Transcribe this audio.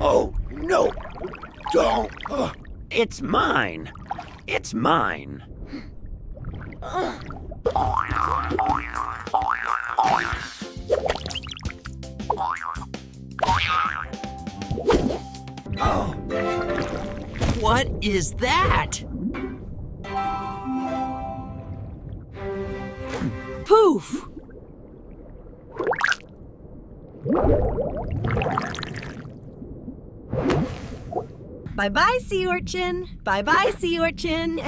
Oh, no! Don't! It's mine! It's mine! Oh. What is that? Poof! Bye-bye, sea urchin. Bye-bye, sea urchin.